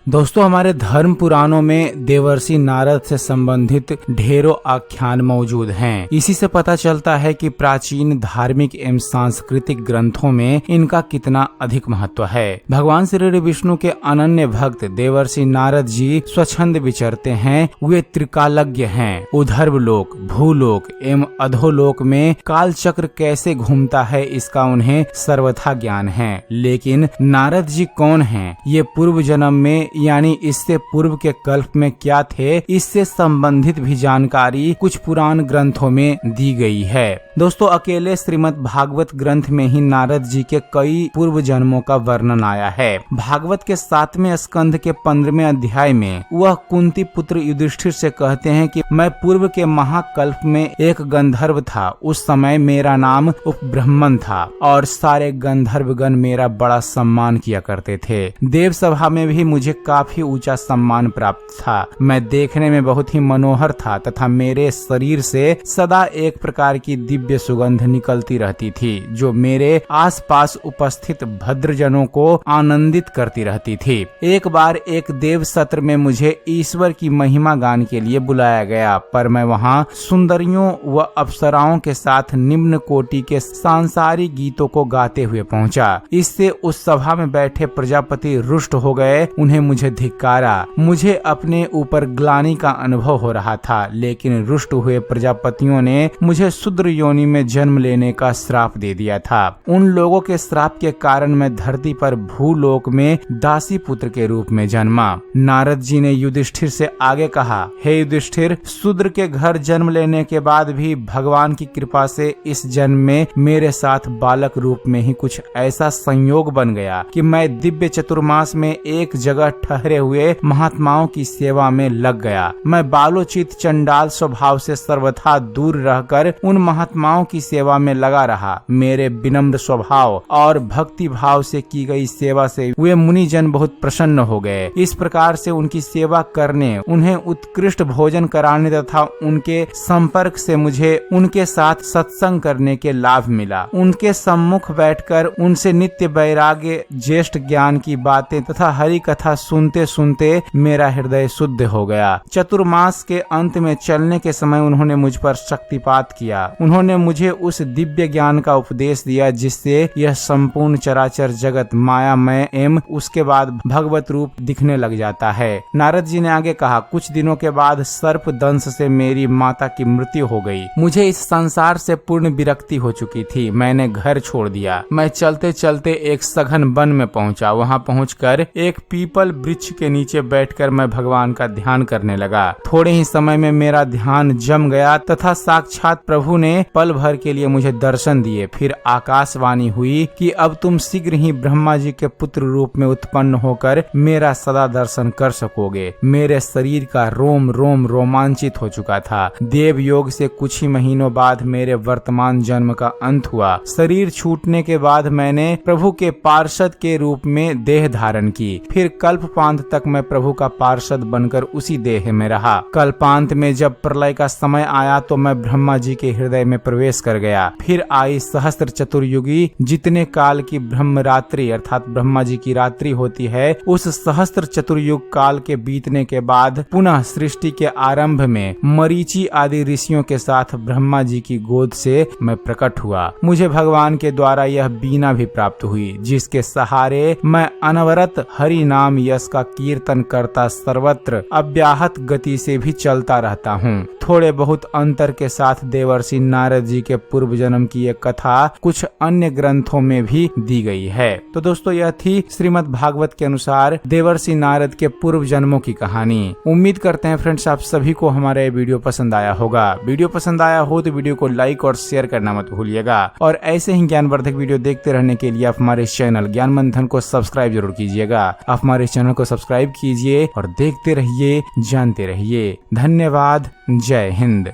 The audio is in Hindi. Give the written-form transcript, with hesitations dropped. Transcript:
दोस्तों, हमारे धर्म पुराणों में देवर्षि नारद से संबंधित ढेरों आख्यान मौजूद हैं। इसी से पता चलता है कि प्राचीन धार्मिक एवं सांस्कृतिक ग्रंथों में इनका कितना अधिक महत्व है। भगवान श्री विष्णु के अनन्य भक्त देवर्षि नारद जी स्वच्छंद विचरते हैं। वे त्रिकालज्ञ हैं। उधर्व लोक, भूलोक एवं अधोलोक में काल चक्र कैसे घूमता है इसका उन्हें सर्वथा ज्ञान है। लेकिन नारद जी कौन हैं? ये पूर्व जन्म में यानी इससे पूर्व के कल्प में क्या थे, इससे संबंधित भी जानकारी कुछ पुराण ग्रंथों में दी गई है। दोस्तों, अकेले श्रीमद् भागवत ग्रंथ में ही नारद जी के कई पूर्व जन्मों का वर्णन आया है। भागवत के 7वें स्कंध के 15वें अध्याय में वह कुंती पुत्र युधिष्ठिर से कहते हैं कि मैं पूर्व के महाकल्प में एक गंधर्व था। उस समय मेरा नाम उपब्रह्मन था और सारे गंधर्वगण मेरा बड़ा सम्मान किया करते थे। देव सभा में भी मुझे काफी ऊंचा सम्मान प्राप्त था। मैं देखने में बहुत ही मनोहर था तथा मेरे शरीर से सदा एक प्रकार की दिव्य सुगंध निकलती रहती थी जो मेरे आसपास उपस्थित भद्रजनों को आनंदित करती रहती थी। एक बार एक देव सत्र में मुझे ईश्वर की महिमा गान के लिए बुलाया गया, पर मैं वहां सुंदरियों व अप्सराओं के साथ निम्न कोटि के सांसारिक गीतों को गाते हुए पहुंचा। इससे उस सभा में बैठे प्रजापति रुष्ट हो गए। उन्हें मुझे धिक्कारा। मुझे अपने ऊपर ग्लानि का अनुभव हो रहा था, लेकिन रुष्ट हुए प्रजापतियों ने मुझे शूद्र योनि में जन्म लेने का श्राप दे दिया था। उन लोगों के श्राप के कारण मैं धरती पर भूलोक में दासी पुत्र के रूप में जन्मा। नारद जी ने युधिष्ठिर से आगे कहा, हे युधिष्ठिर, शूद्र के घर जन्म लेने के बाद भी भगवान की कृपा से इस जन्म में मेरे साथ बालक रूप में ही कुछ ऐसा संयोग बन गया कि मैं दिव्य चतुर्मास में एक जगह ठहरे हुए महात्माओं की सेवा में लग गया। मैं बालोचित चंडाल स्वभाव से सर्वथा दूर रहकर उन महात्माओं की सेवा में लगा रहा। मेरे विनम्र स्वभाव और भक्ति भाव से की गई सेवा से वे मुनिजन बहुत प्रसन्न हो गए। इस प्रकार से उनकी सेवा करने, उन्हें उत्कृष्ट भोजन कराने तथा उनके संपर्क से मुझे उनके साथ सत्संग करने के लाभ मिला। उनके सम्मुख बैठकर उनसे नित्य वैराग्य, ज्येष्ठ ज्ञान की बातें तथा हरि कथा सुनते सुनते मेरा हृदय शुद्ध हो गया। चतुर्मास के अंत में चलने के समय उन्होंने मुझ पर शक्तिपात किया। उन्होंने मुझे उस दिव्य ज्ञान का उपदेश दिया जिससे यह संपूर्ण चराचर जगत मायामय एवं उसके बाद भगवत रूप दिखने लग जाता है। नारद जी ने आगे कहा, कुछ दिनों के बाद सर्प दंश से मेरी माता की मृत्यु हो गई। मुझे इस संसार से पूर्ण विरक्ति हो चुकी थी। मैंने घर छोड़ दिया। मैं चलते चलते एक सघन वन में पहुंचा। वहां पहुंचकर एक पीपल वृक्ष के नीचे बैठकर मैं भगवान का ध्यान करने लगा। थोड़े ही समय में मेरा ध्यान जम गया तथा साक्षात प्रभु ने पल भर के लिए मुझे दर्शन दिए। फिर आकाशवाणी हुई कि अब तुम शीघ्र ही ब्रह्मा जी के पुत्र रूप में उत्पन्न होकर मेरा सदा दर्शन कर सकोगे। मेरे शरीर का रोम रोम रोमांचित हो चुका था। देव योग से कुछ ही महीनों बाद मेरे वर्तमान जन्म का अंत हुआ। शरीर छूटने के बाद मैंने प्रभु के पार्षद के रूप में देह धारण की। फिर कल्पांत तक मैं प्रभु का पार्षद बनकर उसी देह में रहा। कल्पांत में जब प्रलय का समय आया तो मैं ब्रह्मा जी के हृदय में प्रवेश कर गया। फिर आई सहस्त्र चतुर्युगी। जितने काल की ब्रह्म रात्रि अर्थात ब्रह्मा जी की रात्रि होती है, उस सहस्त्र चतुर्युग काल के बीतने के बाद पुनः सृष्टि के आरंभ में मरीचि आदि ऋषियों के साथ ब्रह्मा जी की गोद से मैं प्रकट हुआ। मुझे भगवान के द्वारा यह बीना भी प्राप्त हुई जिसके सहारे मैं अनवरत हरि नाम यश का कीर्तन करता सर्वत्र अव्याहत गति से भी चलता रहता हूँ। थोड़े बहुत अंतर के साथ देवर्षि नारद जी के पूर्व जन्म की एक कथा कुछ अन्य ग्रंथों में भी दी गई है। तो दोस्तों, यह थी श्रीमद् भागवत के अनुसार देवर्षि नारद के पूर्व जन्मों की कहानी। उम्मीद करते हैं फ्रेंड्स आप सभी को हमारा ये वीडियो पसंद आया होगा। वीडियो पसंद आया हो तो वीडियो को लाइक और शेयर करना मत भूलिएगा और ऐसे ही ज्ञानवर्धक वीडियो देखते रहने के लिए आप हमारे चैनल ज्ञान मंथन को सब्सक्राइब जरूर कीजिएगा। आप हमारे चैनल को सब्सक्राइब कीजिए और देखते रहिए, जानते रहिए। धन्यवाद। जय हिंद।